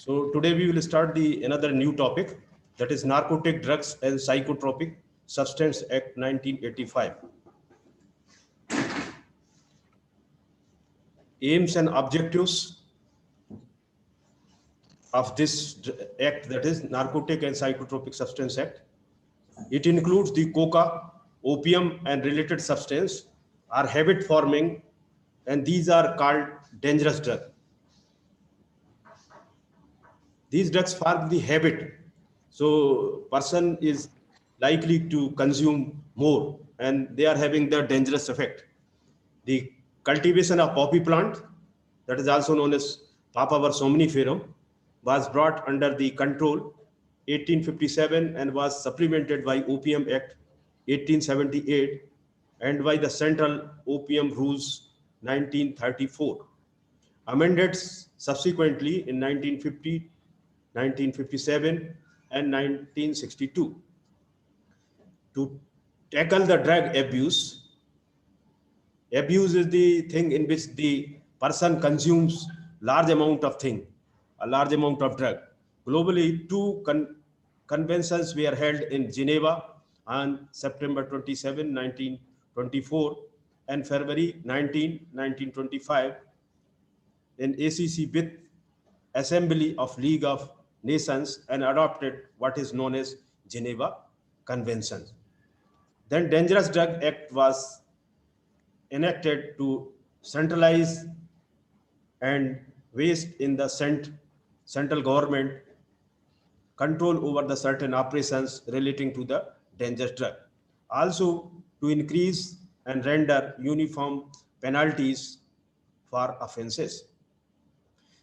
So today we will start the another new topic, that is Narcotic Drugs and Psychotropic Substance Act 1985. Aims and objectives of this act, that is Narcotic and Psychotropic Substance Act. It includes the coca, opium and related substance are habit forming, and these are called dangerous drugs. These drugs form the habit, so person is likely to consume more and they are having the dangerous effect. The cultivation of poppy plant, that is also known as Papaver somniferum, was brought under the control 1857 and was supplemented by Opium Act 1878 and by the Central Opium Rules 1934, amended subsequently in 1950, 1957 and 1962. To tackle the drug abuse, abuse is the thing in which the person consumes large amount of thing, a large amount of drug. Globally, two conventions were held in Geneva on September 27, 1924 and February 19, 1925 in ACC with Assembly of League of Nations and adopted what is known as Geneva Convention. Then Dangerous Drug Act was enacted to centralize and waste in the central government control over the certain operations relating to the dangerous drug. Also to increase and render uniform penalties for offenses,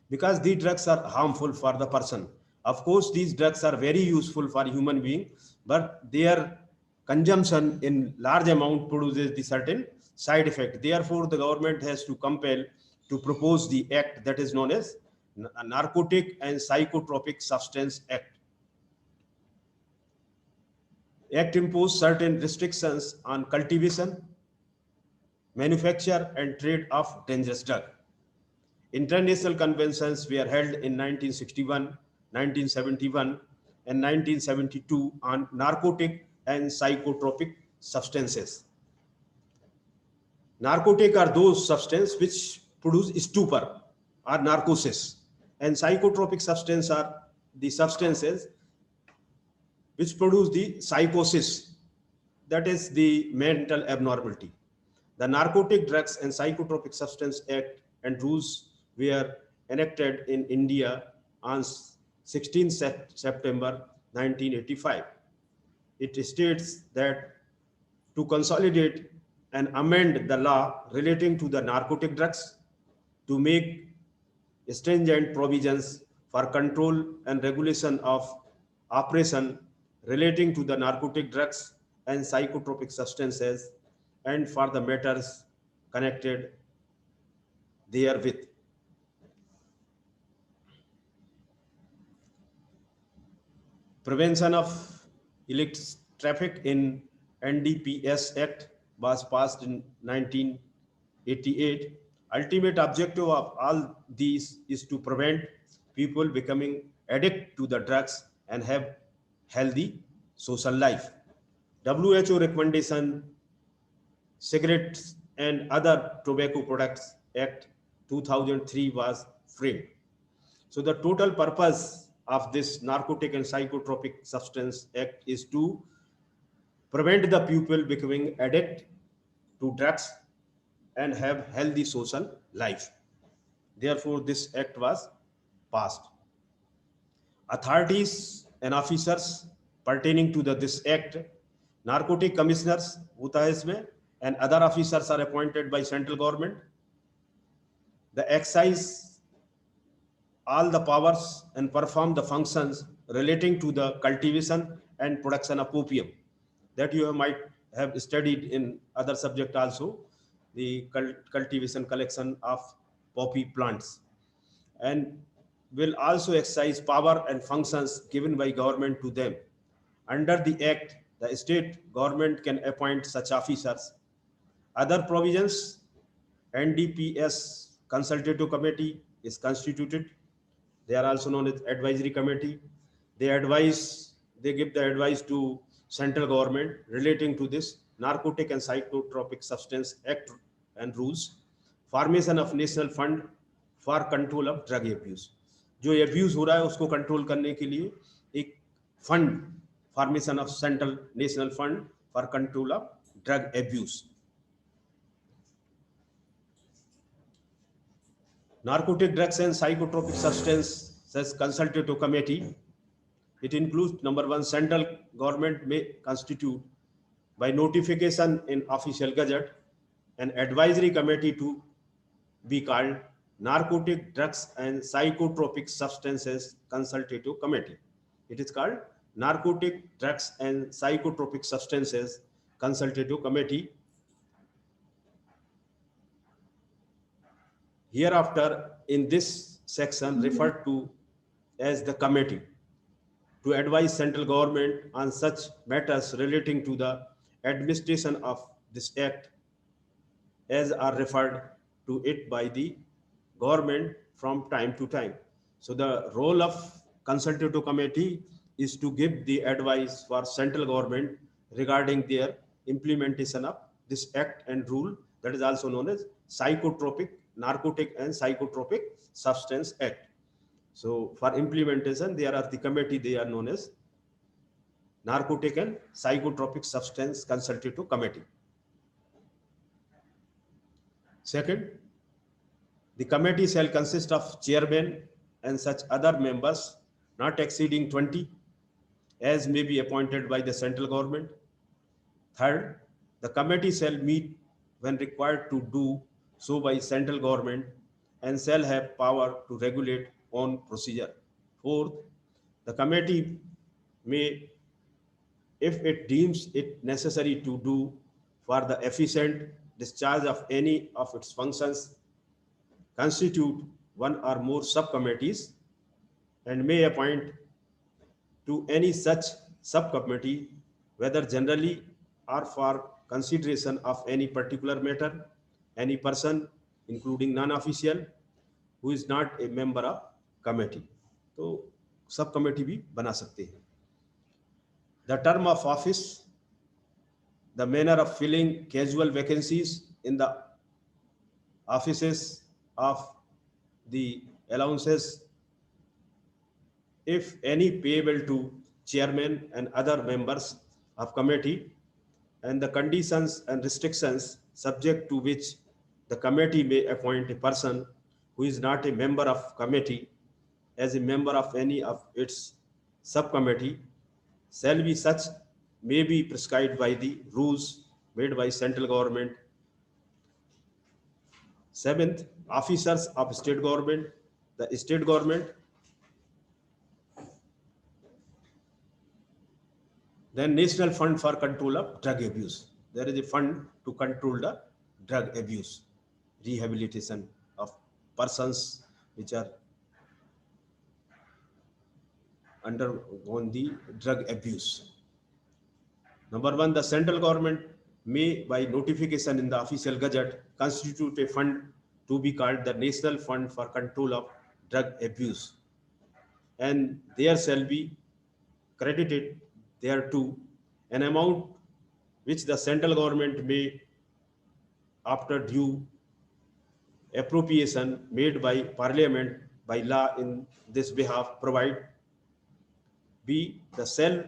because these drugs are harmful for the person. Of course, these drugs are very useful for human being, but their consumption in large amount produces the certain side effect. Therefore, the government has to compel to propose the act that is known as Narcotic and Psychotropic Substance Act. Act imposes certain restrictions on cultivation, manufacture and trade of dangerous drug. International conventions were held in 1961, 1971 and 1972 on narcotic and psychotropic substances. Narcotic are those substances which produce stupor or narcosis, and psychotropic substances are the substances which produce the psychosis, that is the mental abnormality. The Narcotic Drugs and Psychotropic Substance Act and rules were enacted in India on 16 September 1985. It states that to consolidate and amend the law relating to the narcotic drugs, to make stringent provisions for control and regulation of operation relating to the narcotic drugs and psychotropic substances, and for the matters connected therewith. Prevention of illicit traffic in NDPS Act was passed in 1988. Ultimate objective of all these is to prevent people becoming addicted to the drugs and have healthy social life. WHO recommendation, Cigarettes and Other Tobacco Products Act 2003 was framed. So the total purpose of this Narcotic and Psychotropic Substance Act is to prevent the people becoming addicted to drugs and have healthy social life. Therefore, this act was passed. Authorities and officers pertaining to this act, narcotic commissioners होता है इसमें, and other officers are appointed by central government. The excise all the powers and perform the functions relating to the cultivation and production of opium, that you might have studied in other subject also, the cultivation collection of poppy plants, and will also exercise power and functions given by government to them. Under the act, the state government can appoint such officers. Other provisions, NDPS consultative committee is constituted They are also known as advisory committee. They give the advice to central government relating to this Narcotic and Psychotropic Substance Act and rules. Formation of national fund for control of drug abuse. जो abuse हो रहा है उसको control करने के लिए एक fund, formation of central national fund for control of drug abuse. Narcotic drugs and psychotropic substances consultative committee. It includes number one, central government may constitute by notification in official gazette an advisory committee to be called Narcotic Drugs and Psychotropic Substances Consultative Committee. It is called Narcotic Drugs and Psychotropic Substances Consultative Committee. Hereafter, in this section, referred to as the committee to advise central government on such matters relating to the administration of this act as are referred to it by the government from time to time. So the role of consultative committee is to give the advice for central government regarding their implementation of this act and rule, that is also known as Psychotropic, Narcotic and Psychotropic Substance Act. So for implementation, there are the committee, they are known as Narcotic and Psychotropic Substance Consultative Committee. Second, the committee shall consist of chairman and such other members not exceeding 20 as may be appointed by the central government. Third, the committee shall meet when required to do so by central government and shall have power to regulate on procedure. Fourth, the committee may, if it deems it necessary to do for the efficient discharge of any of its functions, constitute one or more subcommittees and may appoint to any such subcommittee, whether generally or for consideration of any particular matter, any person, including non-official, who is not a member of committee. तो sub committee भी बना सकते हैं. The term of office, the manner of filling casual vacancies in the offices of the allowances, if any, payable to chairman and other members of committee, and the conditions and restrictions subject to which the committee may appoint a person who is not a member of committee as a member of any of its subcommittee shall be such may be prescribed by the rules made by central government. Seventh, officers of state government. The state government then National Fund for Control of Drug Abuse. There is a fund to control the drug abuse, rehabilitation of persons which are undergone the drug abuse. Number one, the central government may, by notification in the official gazette, constitute a fund to be called the National Fund for Control of Drug Abuse, and there shall be credited thereto an amount which the central government may, after due appropriation made by Parliament by law in this behalf, provide. B, the sale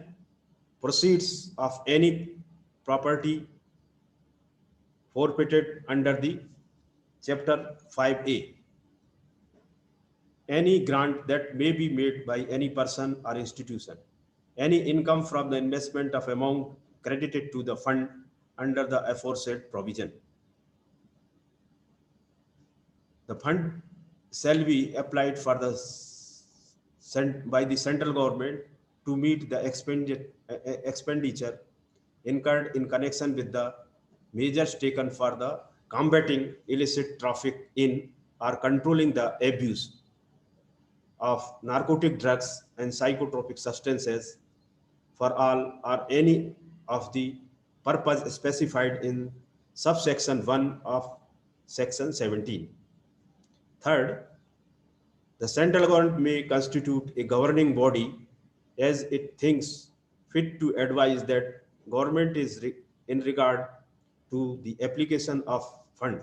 proceeds of any property forfeited under the Chapter 5A. Any grant that may be made by any person or institution. Any income from the investment of amount credited to the fund under the aforesaid provision. The fund shall be applied for the by the central government to meet the expenditure incurred in connection with the measures taken for the combating illicit traffic in or controlling the abuse of narcotic drugs and psychotropic substances for all or any of the purpose specified in subsection 1 of section 17. Third, The central government may constitute a governing body as it thinks fit to advise that government is in regard to the application of fund.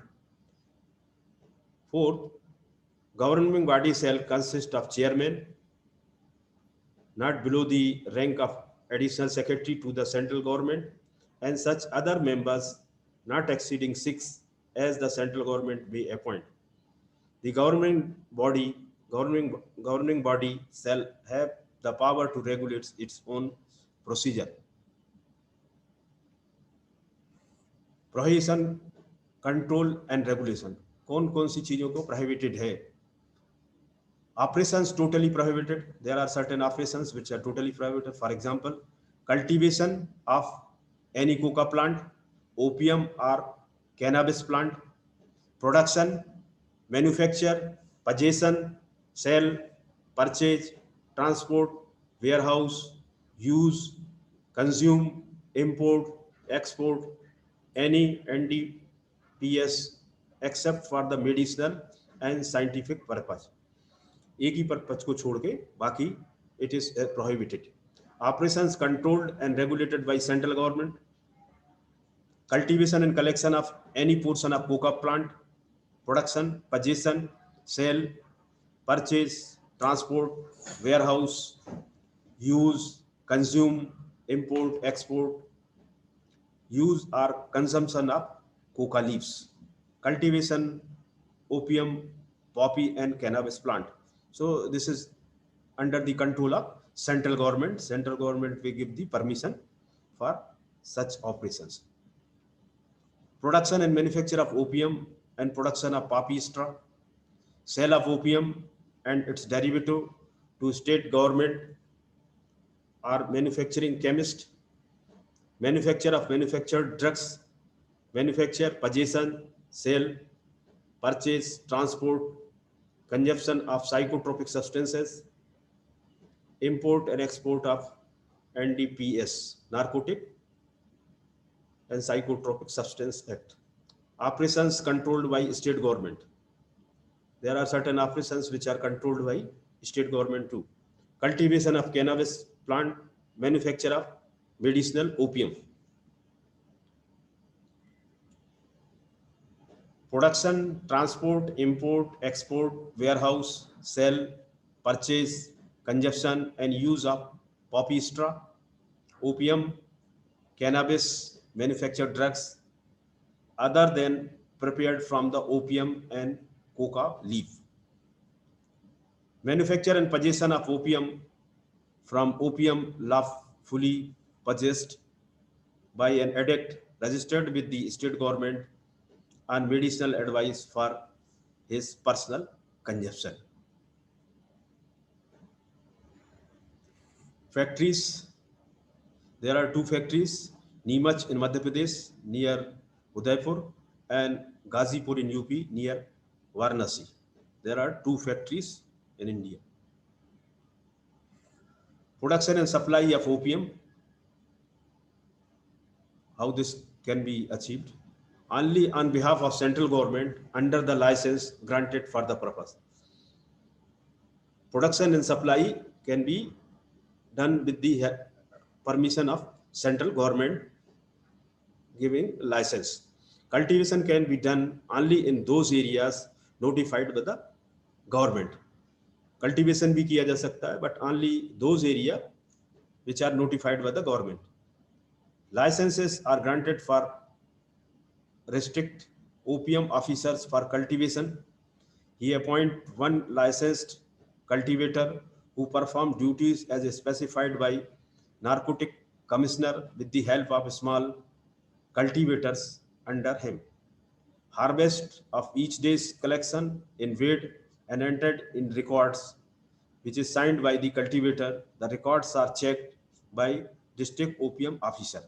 Fourth, governing body shall consist of chairman, not below the rank of additional secretary to the central government, and such other members not exceeding 6 as the central government may appoint. The governing body shall have the power to regulate its own procedure. Prohibition, control and regulation. कौन कौन सी चीजों को prohibited है? Operations totally prohibited. There are certain operations which are totally prohibited. For example, cultivation of any coca plant, opium or cannabis plant, production, manufacture, possession, sale, purchase, transport, warehouse, use, consume, import, export, any NDPS except for the medicinal and scientific purpose. एक ही purpose को छोड़ के बाकी it is prohibited. Operations controlled and regulated by central government. Cultivation and collection of any portion of coca plant, production, possession, sale, purchase, transport, warehouse, use, consume, import, export, use or consumption of coca leaves, cultivation, opium, poppy and cannabis plant. So this is under the control of central government. Central government will give the permission for such operations. Production and manufacture of opium and production of poppy straw, sale of opium and its derivative to state government or manufacturing chemist, manufacture of manufactured drugs, manufacture, possession, sale, purchase, transport, consumption of psychotropic substances, import and export of NDPS, Narcotic and Psychotropic Substance Act. Operations controlled by state government. There are certain operations which are controlled by state government too. Cultivation of cannabis plant, manufacture of medicinal opium. Production, transport, import, export, warehouse, sale, purchase, consumption and use of poppy straw, opium, cannabis, manufactured drugs other than prepared from the opium and coca leaf. Manufacture and possession of opium from opium lawfully possessed by an addict registered with the state government on medicinal advice for his personal consumption. Factories. There are two factories, Neemach in Madhya Pradesh near Udaipur and Ghazipur in UP near Varanasi. There are two factories in India. Production and supply of opium. How this can be achieved? Only on behalf of central government under the license granted for the purpose. Production and supply can be done with the permission of central government giving license. Cultivation can be done only in those areas notified by the government. Cultivation भी किया जा सकता है, but only those area which are notified by the government. Licenses are granted for restrict opium officers for cultivation. He appoint one licensed cultivator who perform duties as specified by narcotic commissioner with the help of small cultivators under him. Harvest of each day's collection in weighed and entered in records, which is signed by the cultivator. The records are checked by district opium officer.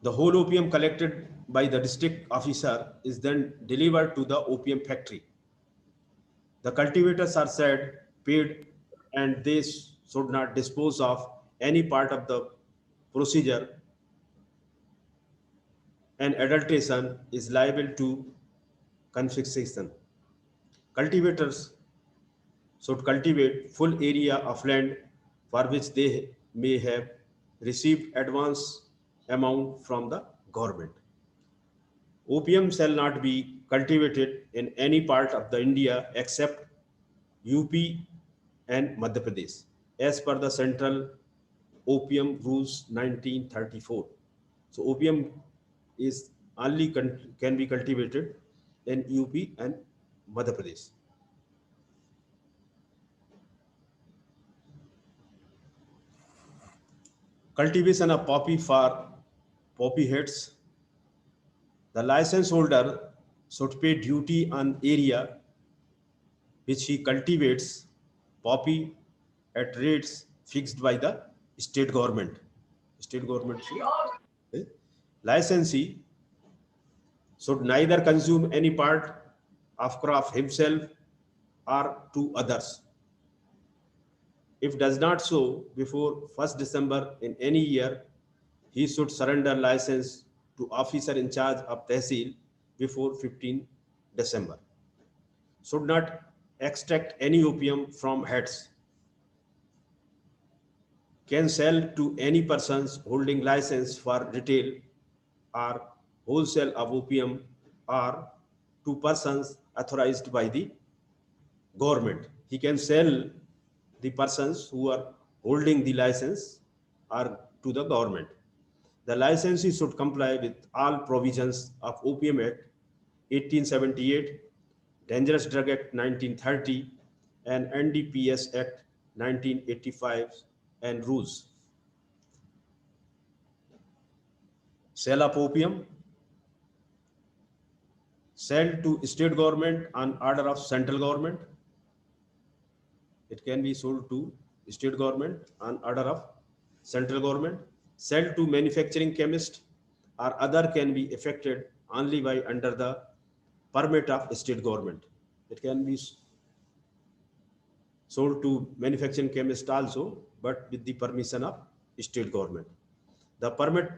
The whole opium collected by the district officer is then delivered to the opium factory. The cultivators are said, paid, and they should not dispose of any part of the procedure and adulteration is liable to confiscation. Cultivators should cultivate full area of land for which they may have received advance amount from the government. Opium shall not be cultivated in any part of the India except UP and Madhya Pradesh, as per the Central Opium Rules 1934. So opium is only can be cultivated in UP and Madhya Pradesh. Cultivation of poppy for poppy heads. The license holder should pay duty on area which he cultivates poppy at rates fixed by the state government. State government should, licensee should neither consume any part of crop himself or to others. If does not so before 1st December in any year, he should surrender license to officer in charge of Tehsil before 15 December. Should not extract any opium from heads. Can sell to any persons holding license for retail or wholesale of opium or to persons authorized by the government. He can sell the persons who are holding the license or to the government. The licensee should comply with all provisions of Opium Act 1878, Dangerous Drug Act 1930, and NDPS Act 1985 and rules. Sale of opium, sell to state government on order of central government. It can be sold to state government on order of central government. Sell to manufacturing chemist or other can be effected only by under the permit of state government. It can be sold to manufacturing chemist also, but with the permission of state government. The permit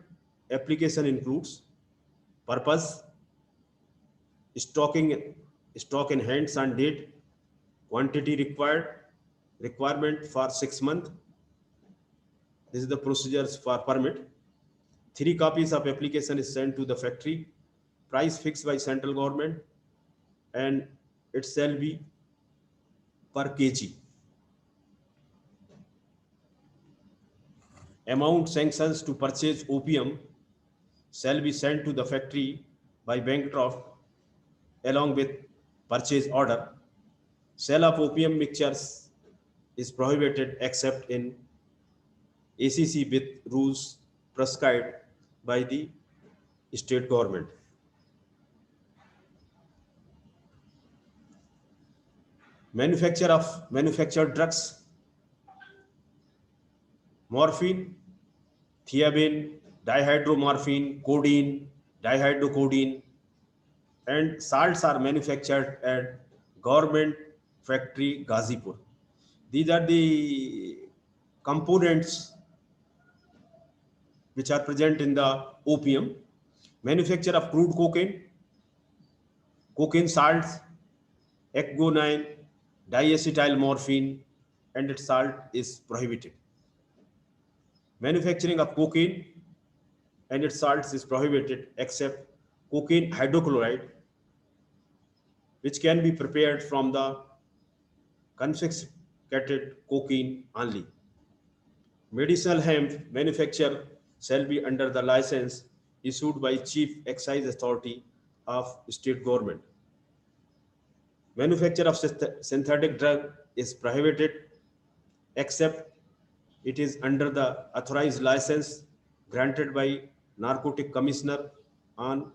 application includes purpose, stocking, stock in hands and date, quantity required, requirement for 6 months. This is the procedures for permit. 3 copies of application is sent to the factory, price fixed by central government, and it shall be per kg. Amount sanctions to purchase opium shall be sent to the factory by bank draft along with purchase order. Sale of opium mixtures is prohibited except in ACC with rules prescribed by the state government. Manufactured drugs, morphine, thiamine, dihydromorphine, codeine, dihydrocodeine, and salts are manufactured at government factory Ghazipur. These are the components which are present in the opium. Manufacture of crude cocaine, cocaine salts, ecgonine, diacetyl morphine, and its salt is prohibited. Manufacturing of cocaine and its salts is prohibited except cocaine hydrochloride, which can be prepared from the confiscated cocaine only. Medicinal hemp manufacture shall be under the license issued by Chief Excise Authority of state government. Manufacture of synthetic drug is prohibited except it is under the authorized license granted by Narcotic Commissioner on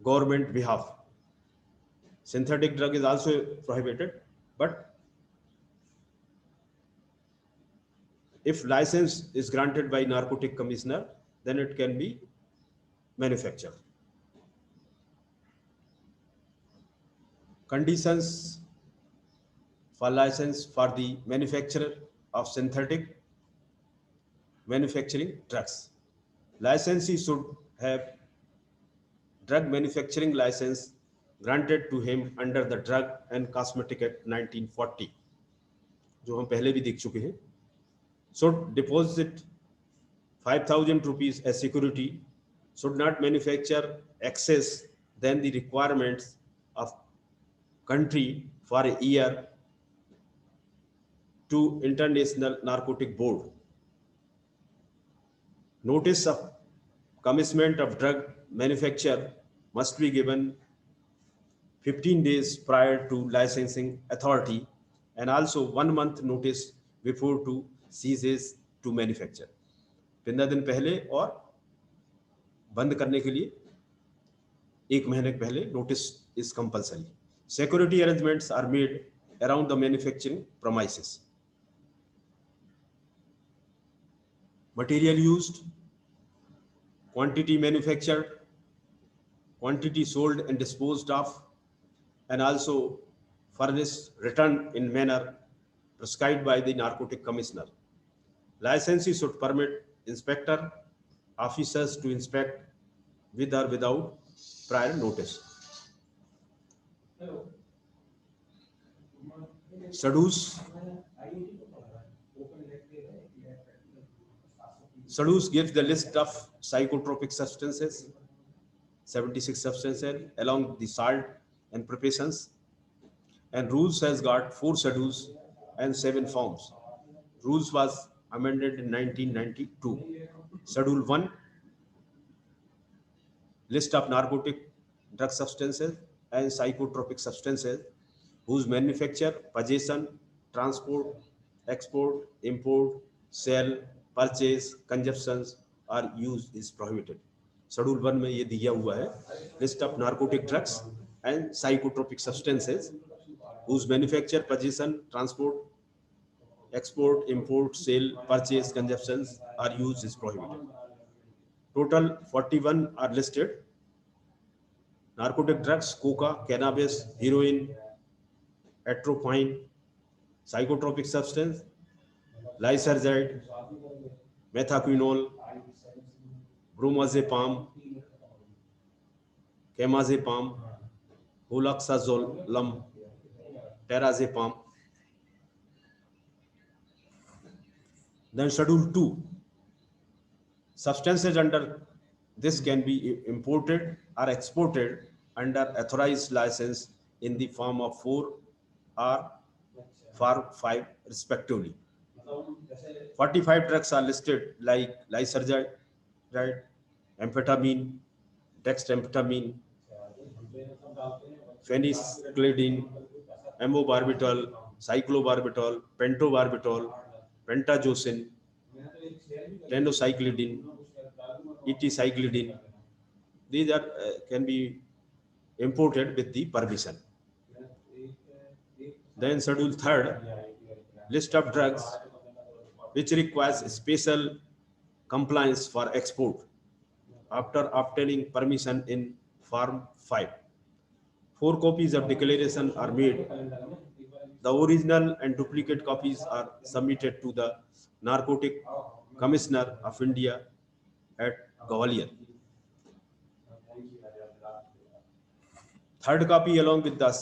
government behalf. Synthetic drug is also prohibited, but if license is granted by Narcotic Commissioner, then it can be manufactured. Conditions for license for the manufacturer of synthetic manufacturing drugs. Licensee should have drug manufacturing license granted to him under the Drug and Cosmetic Act 1940, जो हम पहले भी देख चुके हैं. Should deposit 5,000 rupees as security, should not manufacture excess than the requirements of country for a year to International Narcotic Board. Notice of commencement of drug manufacture must be given 15 days prior to licensing authority and also 1 month notice before to ceases to manufacture. 15 दिन पहले और बंद करने के लिए 1 महीने पहले notice is compulsory. Security arrangements are made around the manufacturing premises. Material used, quantity manufactured, quantity sold and disposed of, and also furnished returned in manner prescribed by the Narcotic Commissioner. Licensee should permit inspector officers to inspect with or without prior notice. SEDUS. SEDUS gives the list of psychotropic substances, 76 substances along the salt and preparations, and rules has got 4 schedules and 7 forms. Rules was amended in 1992. Schedule 1, list of narcotic drug substances and psychotropic substances whose manufacture, possession, transport, export, import, sale, purchase, consumptions or use is prohibited. Schedule 1 में ये दिया हुआ है, list of narcotic drugs and psychotropic substances whose manufacture, possession, transport, export, import, sale, purchase, consumptions or use is prohibited. Total 41 are listed. Narcotic drugs: coca, cannabis, heroin, atropine. Psychotropic substance: lysergide, methaquinol, bromazepam, clemazepam, holoxazolum, terazepam. Then Schedule 2. Substances under this can be imported or exported under authorized license in the form of 4 or Form 5 respectively. 45 drugs are listed like lysergide, amphetamine, dexamphetamine, phenyclidine, amobarbital, cyclobarbital, pentobarbital, pentazocine, tenocyclidine, eticyclidine. These are can be imported with the permission. Then Schedule 3, list of drugs which requires special compliance for export after obtaining permission in Form 5. 4 copies of declaration are made. The original and duplicate copies are submitted to the Narcotic Commissioner of India at Gwalior. Third copy along with the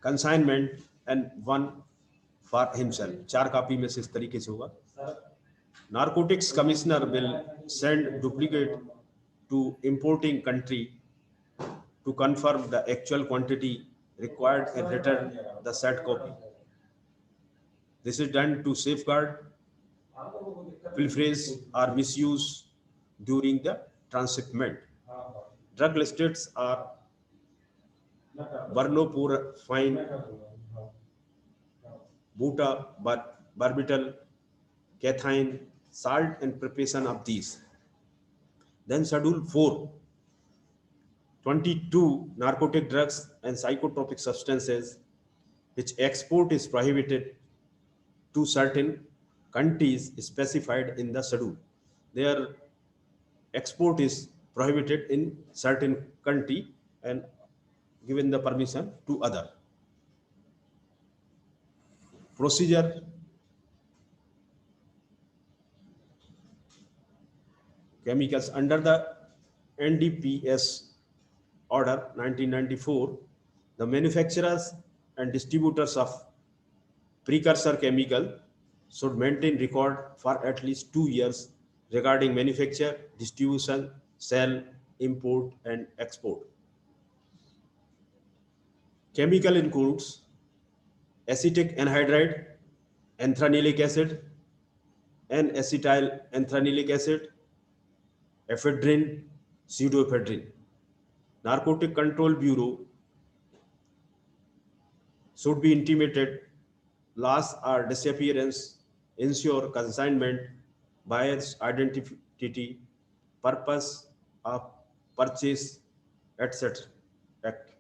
consignment and one for himself. 4 copy में से इस तरीके से होगा. Narcotics Commissioner will send duplicate to importing country to confirm the actual quantity required and return the said copy. This is done to safeguard pilferage or misuse during the transshipment. Drug lists are Bernopurfine, buta, barbital, cathine, salt and preparation of these. Then Schedule 4, 22 narcotic drugs and psychotropic substances which export is prohibited to certain countries specified in the schedule. Their export is prohibited in certain country and given the permission to other. Procedure: chemicals under the NDPS Order 1994, the manufacturers and distributors of precursor chemical should maintain record for at least 2 years regarding manufacture, distribution, sale, import, and export. Chemical includes acetic anhydride, anthranilic acid, N-acetyl anthranilic acid, ephedrine, pseudoephedrine. Narcotic Control Bureau should be intimated loss or disappearance, ensure consignment, buyer's identity, purpose of purchase, etc. Act.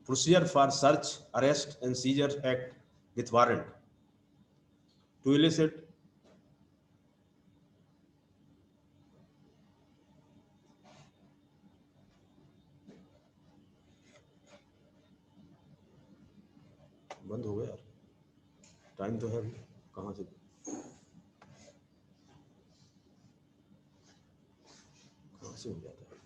Procedure for search, arrest, and seizure act with warrant to elicit बंद हो गया यार time तो है अभी कहाँ से कहाँ से हो जाता है